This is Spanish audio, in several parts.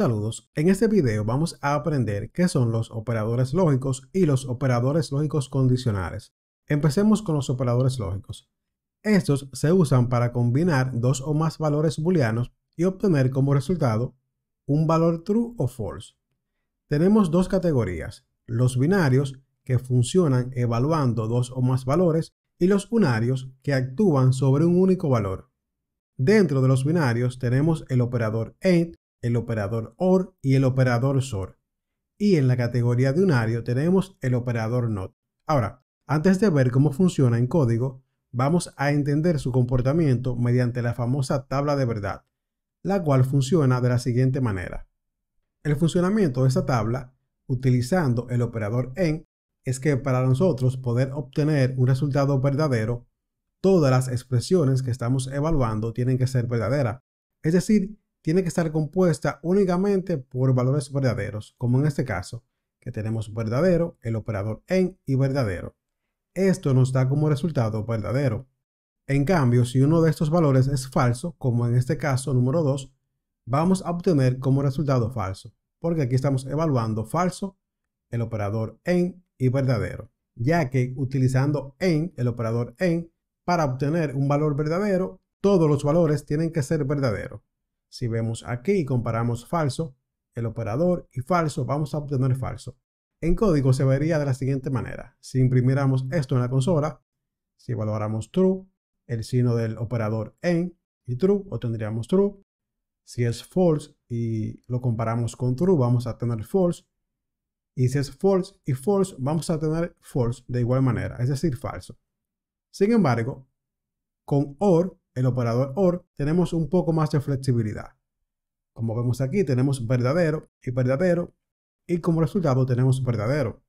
Saludos, en este video vamos a aprender qué son los operadores lógicos y los operadores lógicos condicionales. Empecemos con los operadores lógicos. Estos se usan para combinar dos o más valores booleanos y obtener como resultado un valor true o false. Tenemos dos categorías, los binarios que funcionan evaluando dos o más valores y los unarios que actúan sobre un único valor. Dentro de los binarios tenemos el operador AND, el operador OR y el operador SOR. Y en la categoría de unario tenemos el operador NOT. Ahora, antes de ver cómo funciona en código, vamos a entender su comportamiento mediante la famosa tabla de verdad, la cual funciona de la siguiente manera. El funcionamiento de esta tabla, utilizando el operador AND, es que para nosotros poder obtener un resultado verdadero, todas las expresiones que estamos evaluando tienen que ser verdaderas. Es decir, tiene que estar compuesta únicamente por valores verdaderos, como en este caso, que tenemos verdadero, el operador AND y verdadero. Esto nos da como resultado verdadero. En cambio, si uno de estos valores es falso, como en este caso número 2, vamos a obtener como resultado falso, porque aquí estamos evaluando falso, el operador AND y verdadero, ya que utilizando AND, el operador AND, para obtener un valor verdadero, todos los valores tienen que ser verdaderos. Si vemos aquí y comparamos falso, el operador y falso, vamos a obtener falso. En código se vería de la siguiente manera. Si imprimiéramos esto en la consola, si evaluáramos true, el signo del operador AND y true, obtendríamos true. Si es false y lo comparamos con true, vamos a tener false. Y si es false y false, vamos a tener false de igual manera, es decir, falso. Sin embargo, con OR, el operador OR, tenemos un poco más de flexibilidad. Como vemos aquí, tenemos verdadero, y como resultado tenemos verdadero.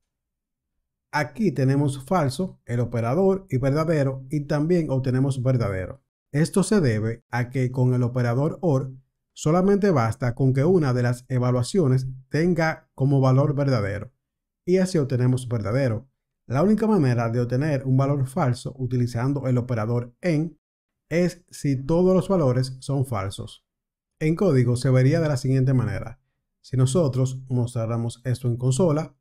Aquí tenemos falso, el operador y también obtenemos verdadero. Esto se debe a que con el operador OR solamente basta con que una de las evaluaciones tenga como valor verdadero, y así obtenemos verdadero. La única manera de obtener un valor falso utilizando el operador AND es si todos los valores son falsos. En código se vería de la siguiente manera. Si nosotros mostráramos esto en consola,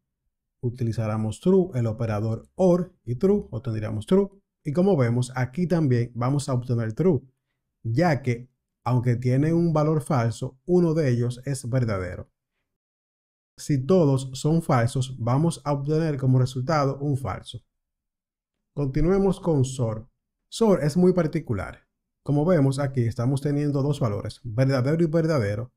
utilizáramos true, el operador OR y true, obtendríamos true. Y como vemos, aquí también vamos a obtener true, ya que aunque tiene un valor falso, uno de ellos es verdadero. Si todos son falsos, vamos a obtener como resultado un falso. Continuemos con SOR. SOR es muy particular. Como vemos aquí estamos teniendo dos valores, verdadero y verdadero,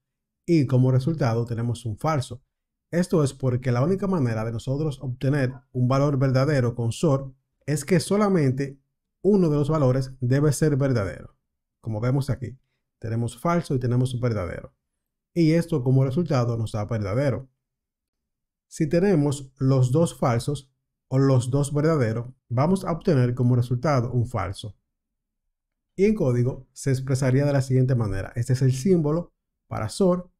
y como resultado tenemos un falso. Esto es porque la única manera de nosotros obtener un valor verdadero con SOR es que solamente uno de los valores debe ser verdadero. Como vemos aquí, tenemos falso y tenemos verdadero. Y esto como resultado nos da verdadero. Si tenemos los dos falsos o los dos verdaderos, vamos a obtener como resultado un falso. Y en código se expresaría de la siguiente manera. Este es el símbolo para SOR.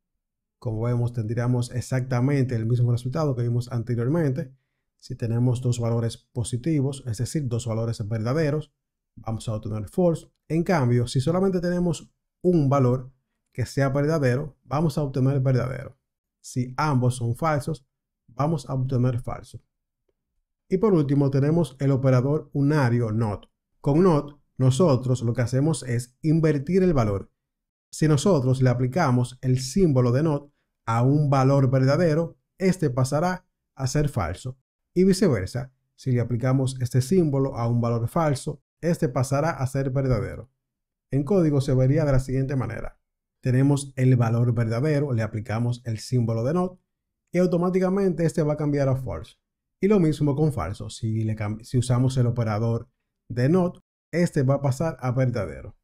Como vemos, tendríamos exactamente el mismo resultado que vimos anteriormente. Si tenemos dos valores positivos, es decir, dos valores verdaderos, vamos a obtener false. En cambio, si solamente tenemos un valor que sea verdadero, vamos a obtener verdadero. Si ambos son falsos, vamos a obtener falso. Y por último tenemos el operador unario NOT. Con NOT, nosotros lo que hacemos es invertir el valor. Si nosotros le aplicamos el símbolo de NOT a un valor verdadero, este pasará a ser falso. Y viceversa, si le aplicamos este símbolo a un valor falso, este pasará a ser verdadero. En código se vería de la siguiente manera. Tenemos el valor verdadero, le aplicamos el símbolo de NOT y automáticamente este va a cambiar a false. Y lo mismo con falso, si usamos el operador de NOT, este va a pasar a verdadero.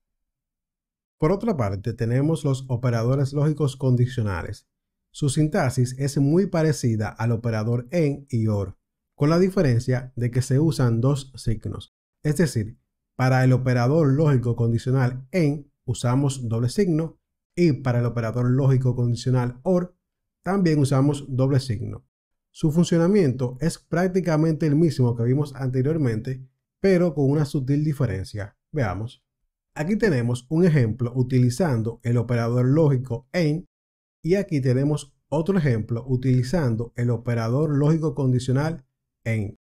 Por otra parte, tenemos los operadores lógicos condicionales. Su sintaxis es muy parecida al operador AND y OR, con la diferencia de que se usan dos signos. Es decir, para el operador lógico condicional AND usamos doble signo y para el operador lógico condicional OR también usamos doble signo. Su funcionamiento es prácticamente el mismo que vimos anteriormente, pero con una sutil diferencia. Veamos. Aquí tenemos un ejemplo utilizando el operador lógico AND Y aquí tenemos otro ejemplo utilizando el operador lógico condicional AND.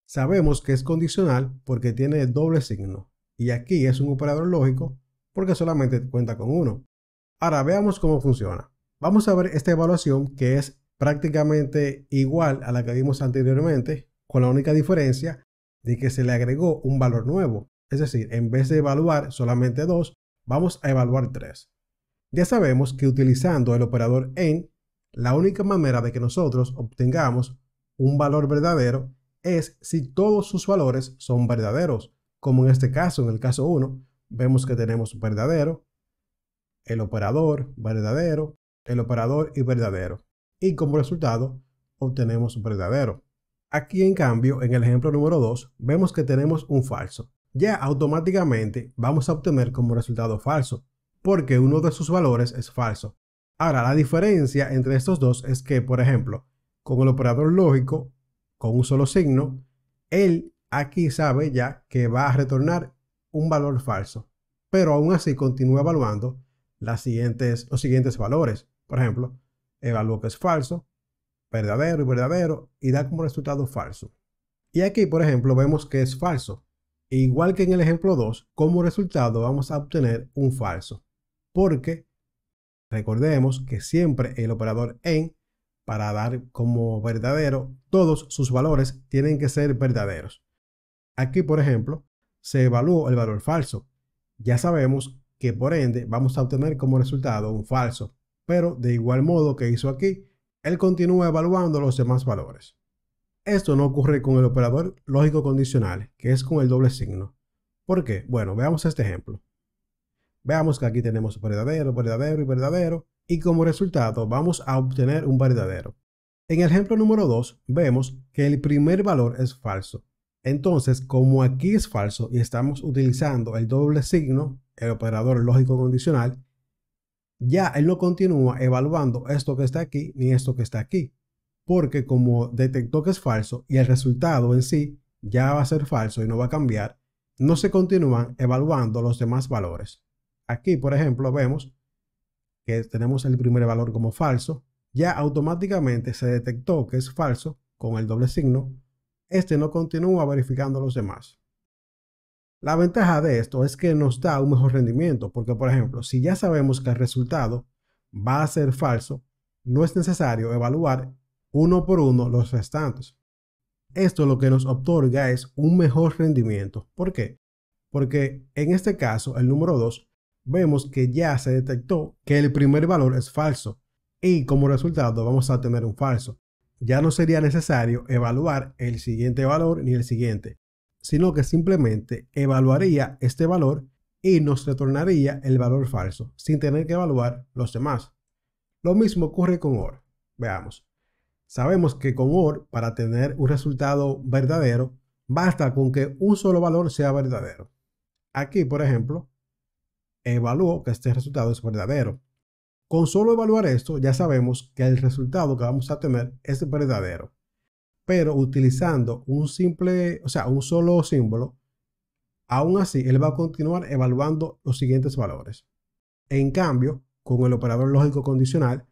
Sabemos que es condicional porque tiene doble signo. Y aquí es un operador lógico porque solamente cuenta con uno. Ahora veamos cómo funciona. Vamos a ver esta evaluación que es prácticamente igual a la que vimos anteriormente, con la única diferencia de que se le agregó un valor nuevo. Es decir, en vez de evaluar solamente 2, vamos a evaluar 3. Ya sabemos que utilizando el operador AND, la única manera de que nosotros obtengamos un valor verdadero es si todos sus valores son verdaderos, como en este caso, en el caso 1, vemos que tenemos verdadero, el operador verdadero, el operador y verdadero. Y como resultado, obtenemos verdadero. Aquí, en cambio, en el ejemplo número 2, vemos que tenemos un falso. Ya automáticamente vamos a obtener como resultado falso, porque uno de sus valores es falso. Ahora, la diferencia entre estos dos es que, por ejemplo, con el operador lógico, con un solo signo, él aquí sabe ya que va a retornar un valor falso, pero aún así continúa evaluando los siguientes valores. Por ejemplo, evalúo que es falso, verdadero y da como resultado falso. Y aquí, por ejemplo, vemos que es falso. Igual que en el ejemplo 2, como resultado vamos a obtener un falso, porque recordemos que siempre el operador AND, para dar como verdadero, todos sus valores tienen que ser verdaderos. Aquí, por ejemplo, se evaluó el valor falso. Ya sabemos que por ende vamos a obtener como resultado un falso, pero de igual modo que hizo aquí, él continúa evaluando los demás valores. Esto no ocurre con el operador lógico condicional, que es con el doble signo. ¿Por qué? Bueno, veamos este ejemplo. Veamos que aquí tenemos verdadero, verdadero y verdadero, y como resultado vamos a obtener un verdadero. En el ejemplo número 2 vemos que el primer valor es falso. Entonces, como aquí es falso y estamos utilizando el doble signo, el operador lógico condicional, ya él no continúa evaluando esto que está aquí ni esto que está aquí, porque como detectó que es falso y el resultado en sí ya va a ser falso y no va a cambiar, no se continúan evaluando los demás valores. Aquí, por ejemplo, vemos que tenemos el primer valor como falso, ya automáticamente se detectó que es falso con el doble signo, este no continúa verificando los demás. La ventaja de esto es que nos da un mejor rendimiento, porque por ejemplo, si ya sabemos que el resultado va a ser falso, no es necesario evaluar uno por uno los restantes. Esto lo que nos otorga es un mejor rendimiento. ¿Por qué? Porque en este caso, el número 2, vemos que ya se detectó que el primer valor es falso y como resultado vamos a tener un falso. Ya no sería necesario evaluar el siguiente valor ni el siguiente, sino que simplemente evaluaría este valor y nos retornaría el valor falso sin tener que evaluar los demás. Lo mismo ocurre con OR. Veamos. Sabemos que con OR, para tener un resultado verdadero, basta con que un solo valor sea verdadero. Aquí, por ejemplo, evalúo que este resultado es verdadero. Con solo evaluar esto, ya sabemos que el resultado que vamos a tener es verdadero. Pero utilizando un solo símbolo, aún así él va a continuar evaluando los siguientes valores. En cambio, con el operador lógico condicional,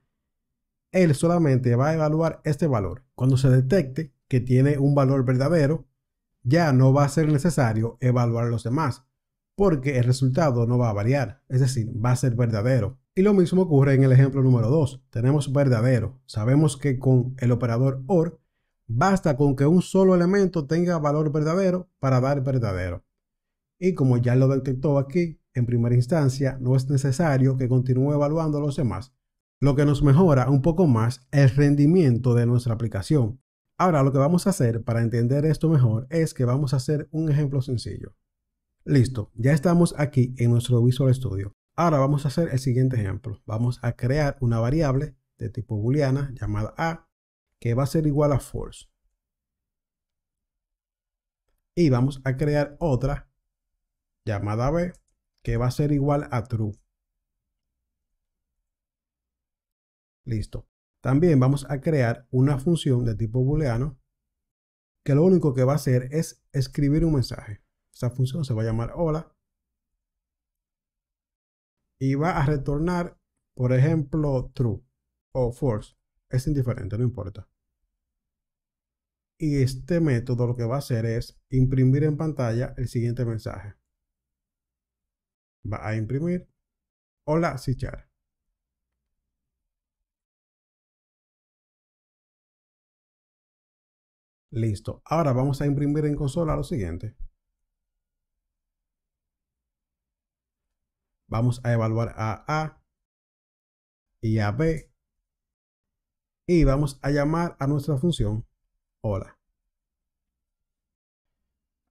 él solamente va a evaluar este valor. Cuando se detecte que tiene un valor verdadero, ya no va a ser necesario evaluar los demás, porque el resultado no va a variar, es decir, va a ser verdadero. Y lo mismo ocurre en el ejemplo número 2. Tenemos verdadero. Sabemos que con el operador OR, basta con que un solo elemento tenga valor verdadero para dar verdadero. Y como ya lo detectó aquí, en primera instancia, no es necesario que continúe evaluando los demás, lo que nos mejora un poco más el rendimiento de nuestra aplicación. Ahora lo que vamos a hacer para entender esto mejor es que vamos a hacer un ejemplo sencillo. Listo, ya estamos aquí en nuestro Visual Studio. Ahora vamos a hacer el siguiente ejemplo. Vamos a crear una variable de tipo booleana llamada a, que va a ser igual a false. Y vamos a crear otra llamada b, que va a ser igual a true. Listo. También vamos a crear una función de tipo booleano que lo único que va a hacer es escribir un mensaje. Esta función se va a llamar hola y va a retornar, por ejemplo, true. o false, es indiferente, no importa. Y este método lo que va a hacer es imprimir en pantalla el siguiente mensaje. Va a imprimir: hola C#. Listo. Ahora vamos a imprimir en consola lo siguiente. Vamos a evaluar a A y a B. Y vamos a llamar a nuestra función hola.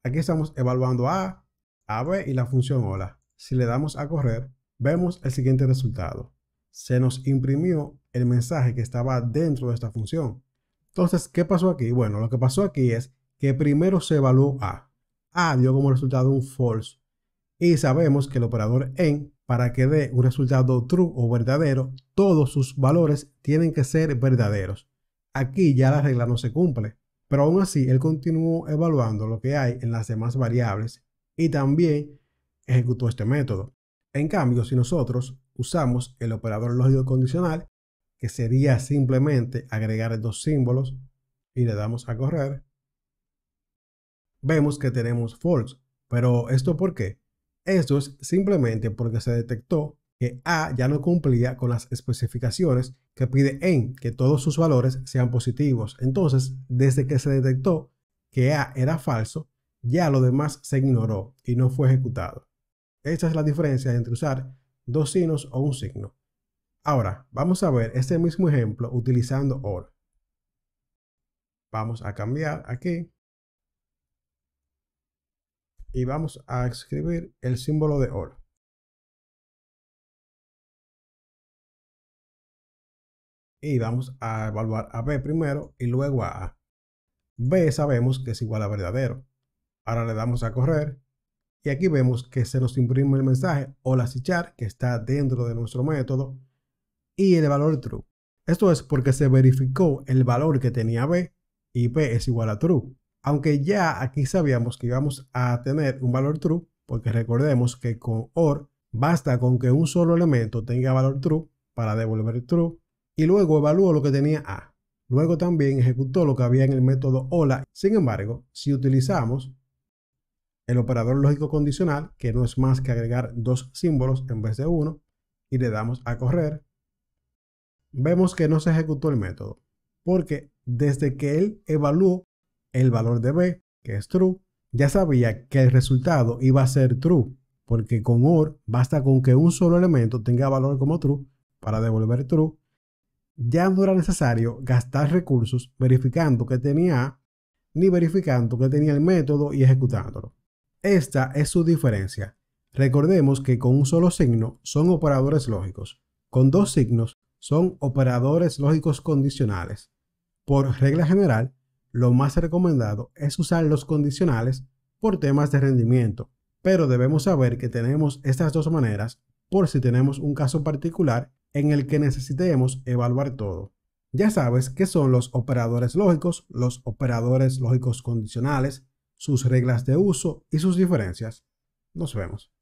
Aquí estamos evaluando a B y la función hola. Si le damos a correr, vemos el siguiente resultado. Se nos imprimió el mensaje que estaba dentro de esta función. Entonces, ¿qué pasó aquí? Bueno, lo que pasó aquí es que primero se evaluó A. A dio como resultado un false. Y sabemos que el operador en, para que dé un resultado true o verdadero, todos sus valores tienen que ser verdaderos. Aquí ya la regla no se cumple, pero aún así él continuó evaluando lo que hay en las demás variables y también ejecutó este método. En cambio, si nosotros usamos el operador lógico condicional, que sería simplemente agregar dos símbolos y le damos a correr, vemos que tenemos false. Pero ¿esto por qué? Esto es simplemente porque se detectó que A ya no cumplía con las especificaciones que pide en que todos sus valores sean positivos. Entonces, desde que se detectó que A era falso, ya lo demás se ignoró y no fue ejecutado. Esta es la diferencia entre usar dos signos o un signo. Ahora, vamos a ver este mismo ejemplo utilizando OR. Vamos a cambiar aquí y vamos a escribir el símbolo de OR. Y vamos a evaluar a B primero y luego a A. B sabemos que es igual a verdadero. Ahora le damos a correr y aquí vemos que se nos imprime el mensaje hola C# que está dentro de nuestro método y el valor true. Esto es porque se verificó el valor que tenía B y B es igual a true. Aunque ya aquí sabíamos que íbamos a tener un valor true, porque recordemos que con OR basta con que un solo elemento tenga valor true para devolver true, y luego evaluó lo que tenía A. Luego también ejecutó lo que había en el método hola. Sin embargo, si utilizamos el operador lógico condicional, que no es más que agregar dos símbolos en vez de uno, y le damos a correr, vemos que no se ejecutó el método, porque desde que él evaluó el valor de B, que es true, ya sabía que el resultado iba a ser true, porque con OR basta con que un solo elemento tenga valor como true para devolver true. Ya no era necesario gastar recursos verificando que tenía A, ni verificando que tenía el método y ejecutándolo. Esta es su diferencia. Recordemos que con un solo signo son operadores lógicos. Con dos signos son operadores lógicos condicionales. Por regla general, lo más recomendado es usar los condicionales por temas de rendimiento, pero debemos saber que tenemos estas dos maneras por si tenemos un caso particular en el que necesitemos evaluar todo. Ya sabes qué son los operadores lógicos condicionales, sus reglas de uso y sus diferencias. Nos vemos.